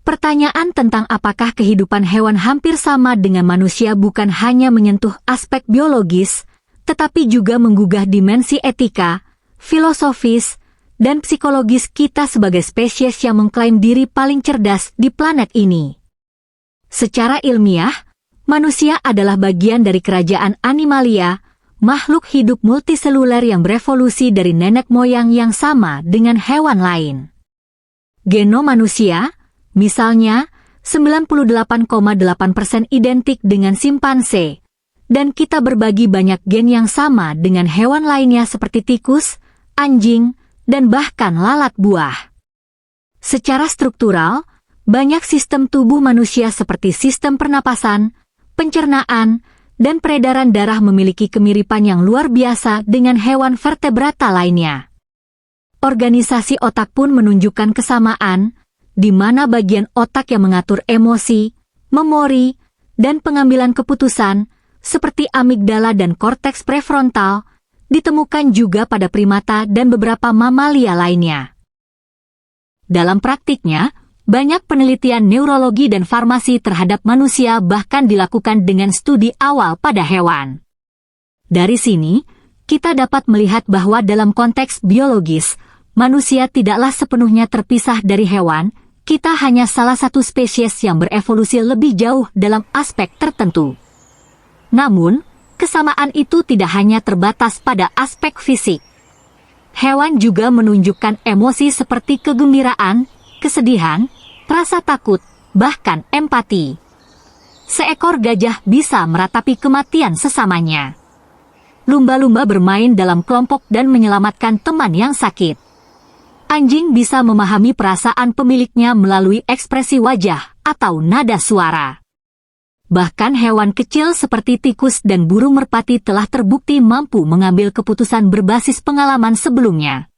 Pertanyaan tentang apakah kehidupan hewan hampir sama dengan manusia bukan hanya menyentuh aspek biologis, tetapi juga menggugah dimensi etika, filosofis, dan psikologis kita sebagai spesies yang mengklaim diri paling cerdas di planet ini. Secara ilmiah, manusia adalah bagian dari kerajaan Animalia, makhluk hidup multiseluler yang berevolusi dari nenek moyang yang sama dengan hewan lain. Genom manusia, misalnya, 98,8% identik dengan simpanse, dan kita berbagi banyak gen yang sama dengan hewan lainnya seperti tikus, anjing, dan bahkan lalat buah. Secara struktural, banyak sistem tubuh manusia seperti sistem pernapasan, pencernaan, dan peredaran darah memiliki kemiripan yang luar biasa dengan hewan vertebrata lainnya. Organisasi otak pun menunjukkan kesamaan, di mana bagian otak yang mengatur emosi, memori, dan pengambilan keputusan, seperti amigdala dan korteks prefrontal, ditemukan juga pada primata dan beberapa mamalia lainnya. Dalam praktiknya, banyak penelitian neurologi dan farmasi terhadap manusia bahkan dilakukan dengan studi awal pada hewan. Dari sini, kita dapat melihat bahwa dalam konteks biologis, manusia tidaklah sepenuhnya terpisah dari hewan. Kita hanya salah satu spesies yang berevolusi lebih jauh dalam aspek tertentu. Namun, kesamaan itu tidak hanya terbatas pada aspek fisik. Hewan juga menunjukkan emosi seperti kegembiraan, kesedihan, rasa takut, bahkan empati. Seekor gajah bisa meratapi kematian sesamanya. Lumba-lumba bermain dalam kelompok dan menyelamatkan teman yang sakit. Anjing bisa memahami perasaan pemiliknya melalui ekspresi wajah atau nada suara. Bahkan hewan kecil seperti tikus dan burung merpati telah terbukti mampu mengambil keputusan berbasis pengalaman sebelumnya.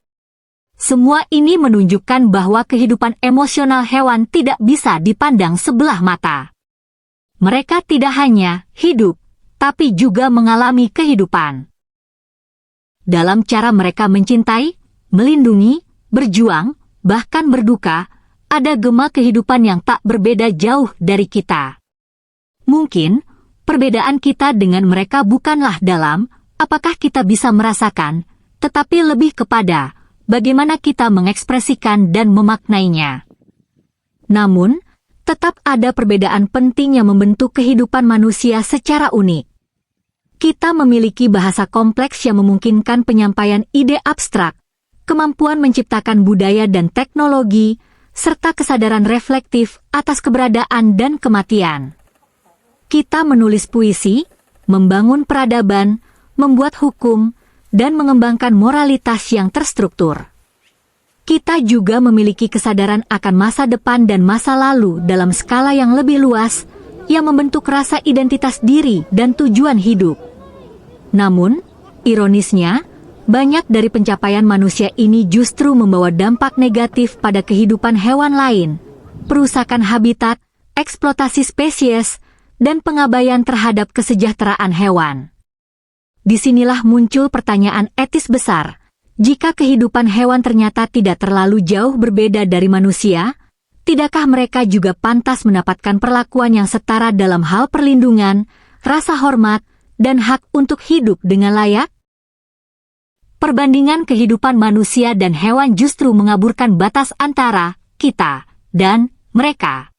Semua ini menunjukkan bahwa kehidupan emosional hewan tidak bisa dipandang sebelah mata. Mereka tidak hanya hidup, tapi juga mengalami kehidupan. Dalam cara mereka mencintai, melindungi, berjuang, bahkan berduka, ada gema kehidupan yang tak berbeda jauh dari kita. Mungkin, perbedaan kita dengan mereka bukanlah dalam apakah kita bisa merasakan, tetapi lebih kepada bagaimana kita mengekspresikan dan memaknainya. Namun, tetap ada perbedaan penting yang membentuk kehidupan manusia secara unik. Kita memiliki bahasa kompleks yang memungkinkan penyampaian ide abstrak, kemampuan menciptakan budaya dan teknologi, serta kesadaran reflektif atas keberadaan dan kematian. Kita menulis puisi, membangun peradaban, membuat hukum, dan mengembangkan moralitas yang terstruktur. Kita juga memiliki kesadaran akan masa depan dan masa lalu dalam skala yang lebih luas, yang membentuk rasa identitas diri dan tujuan hidup. Namun, ironisnya, banyak dari pencapaian manusia ini justru membawa dampak negatif pada kehidupan hewan lain, perusakan habitat, eksploitasi spesies, dan pengabaian terhadap kesejahteraan hewan. Disinilah muncul pertanyaan etis besar. Jika kehidupan hewan ternyata tidak terlalu jauh berbeda dari manusia, tidakkah mereka juga pantas mendapatkan perlakuan yang setara dalam hal perlindungan, rasa hormat, dan hak untuk hidup dengan layak? Perbandingan kehidupan manusia dan hewan justru mengaburkan batas antara kita dan mereka.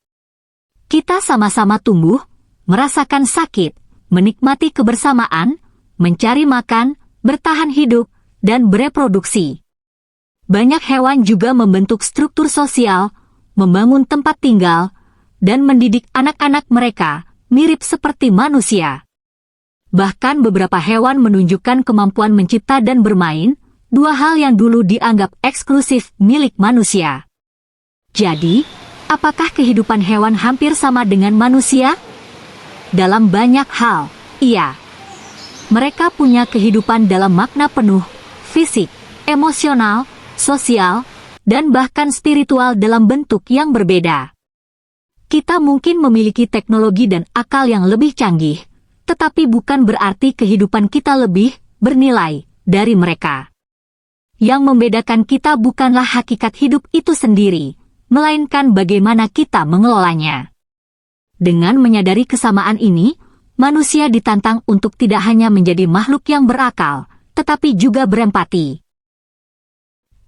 Kita sama-sama tumbuh, merasakan sakit, menikmati kebersamaan, mencari makan, bertahan hidup, dan bereproduksi. Banyak hewan juga membentuk struktur sosial, membangun tempat tinggal, dan mendidik anak-anak mereka, mirip seperti manusia. Bahkan beberapa hewan menunjukkan kemampuan mencipta dan bermain, dua hal yang dulu dianggap eksklusif milik manusia. Jadi, apakah kehidupan hewan hampir sama dengan manusia? Dalam banyak hal, iya. Mereka punya kehidupan dalam makna penuh, fisik, emosional, sosial, dan bahkan spiritual dalam bentuk yang berbeda. Kita mungkin memiliki teknologi dan akal yang lebih canggih, tetapi bukan berarti kehidupan kita lebih bernilai dari mereka. Yang membedakan kita bukanlah hakikat hidup itu sendiri, melainkan bagaimana kita mengelolanya. Dengan menyadari kesamaan ini, manusia ditantang untuk tidak hanya menjadi makhluk yang berakal, tetapi juga berempati.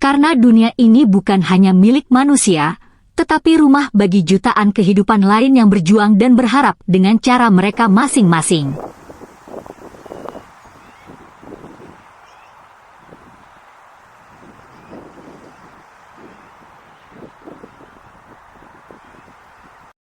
Karena dunia ini bukan hanya milik manusia, tetapi rumah bagi jutaan kehidupan lain yang berjuang dan berharap dengan cara mereka masing-masing.